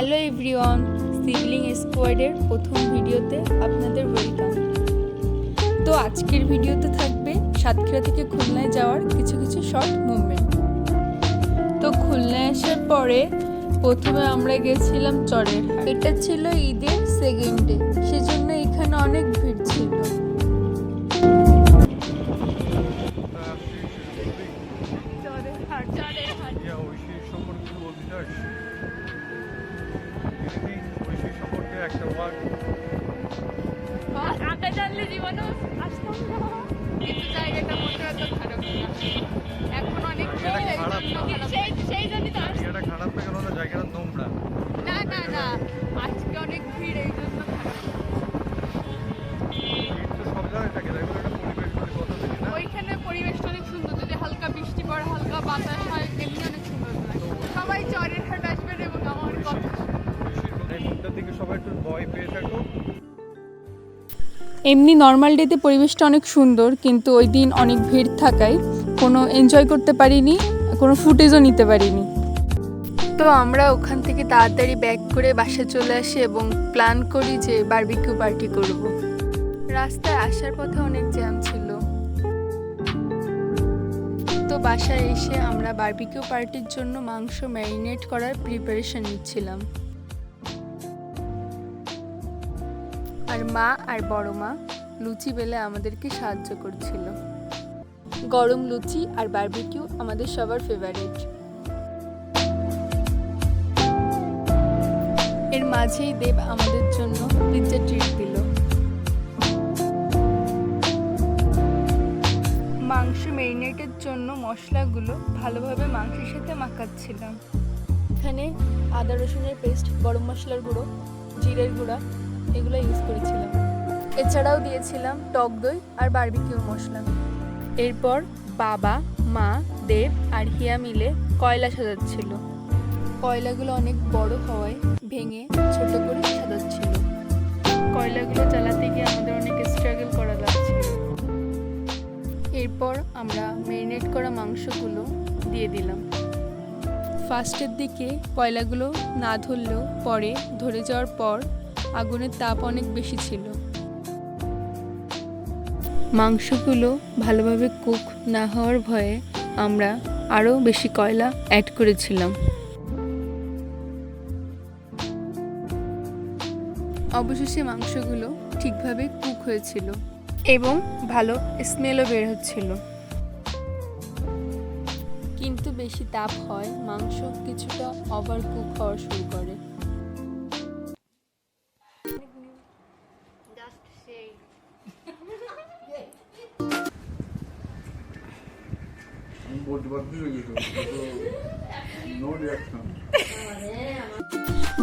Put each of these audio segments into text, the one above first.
Hello everyone, sibling স্কোয়াডের প্রথম ভিডিওতে আপনাদের ওয়েলকাম। তো আজকের ভিডিওতে থাকবে সাতক্ষীরা থেকে খুলনায় যাওয়ার কিছু কিছু শর্ট মুভমেন্ট। তো খুলনায় আসার পরে প্রথমে আমরা গেছিলাম চরের হাট। এটা ছিল ঈদের সেকেন্ড ডে, সেজন্য এখানে অনেক ভিড় ছিল। একটা ওয়ার্ড আটা জানলে জীবনে আসতাম না, কিন্তু জায়গাটা মোটেও এত খারাপ না। এখন অনেক সেই জন্যই তো জায়গাটা খারাপ না, কারণ জায়গাটা নোংরা। না না না, আজকে অনেক ভিড়, এই জন্য খারাপ। তো সব জায়গায় থাকে, তাই বলে একটা পরিবেশ মানে কথা থাকে না। ওইখানে পরিবেশটা অনেক সুন্দর, যদি হালকা বৃষ্টি পড়ে, হালকা বাতাস হয়, এমনি অনেক সুন্দর লাগে। সবাই চরের হাট আসবেন এবং আমার কথা এই মুখটা থেকে সবাই একটু ভয় পেয়ে থাকো। এমনি নর্মাল ডেতে পরিবেশটা অনেক সুন্দর, কিন্তু ওই দিন অনেক ভিড় থাকায় কোনো এনজয় করতে পারিনি, কোনো ফুটেজও নিতে পারিনি। তো আমরা ওখান থেকে তাড়াতাড়ি ব্যাক করে বাসায় চলে আসি এবং প্ল্যান করি যে বারবিকিউ পার্টি করব। রাস্তায় আসার পথে অনেক জ্যাম ছিল। তো বাসায় এসে আমরা বারবিকিউ পার্টির জন্য মাংস ম্যারিনেট করার প্রিপারেশন নিচ্ছিলাম। আর মা আর বড় মা লুচি বেলে আমাদেরকে সাহায্য করছিল। গরম লুচি আর বারবিকিউ আমাদের সবার ফেভারিট। এর মাঝেই দেব আমাদের জন্য পিৎজা ট্রিট দিল। মাংস ম্যারিনেটের জন্য মশলাগুলো ভালোভাবে মাংসের সাথে মাখাচ্ছিলাম। এখানে আদা রসুনের পেস্ট, গরম মশলার গুঁড়ো, জিরের গুঁড়া এগুলো ইউজ করেছিলাম। এছাড়াও দিয়েছিলাম টক দই আর বারবিকিউ মশলা। এরপর বাবা, মা, দেব আর হিয়া মিলে কয়লা সাজাচ্ছিল। কয়লাগুলো অনেক বড় হওয়ায় ভেঙে ছোট করে সাজাচ্ছিল। কয়লাগুলো জ্বালাতে গিয়ে আমাদের অনেক স্ট্রাগল করা লাগছিল। এরপর আমরা ম্যারিনেট করা মাংসগুলো দিয়ে দিলাম। ফার্স্টের দিকে কয়লাগুলো না ধরলেও পরে ধরে যাওয়ার পর আগুনের তাপ অনেক বেশি ছিল। মাংসগুলো ভালোভাবে কুক না হওয়ার ভয়ে আমরা আরও বেশি কয়লা অ্যাড করেছিলাম। অবশেষে মাংসগুলো ঠিকভাবে কুক হয়েছিল এবং ভালো স্মেলও বের হচ্ছিল। কিন্তু বেশি তাপ হয় মাংস কিছুটা ওভার কুক হওয়া শুরু করে।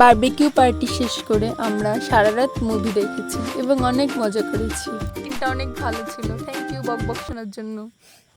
বারবিকিউ পার্টি শেষ করে আমরা সারা রাত মুভি দেখেছি এবং অনেক মজা করেছি। দিনটা অনেক ভালো ছিল। থ্যাংক ইউ বকবক শোনার জন্য।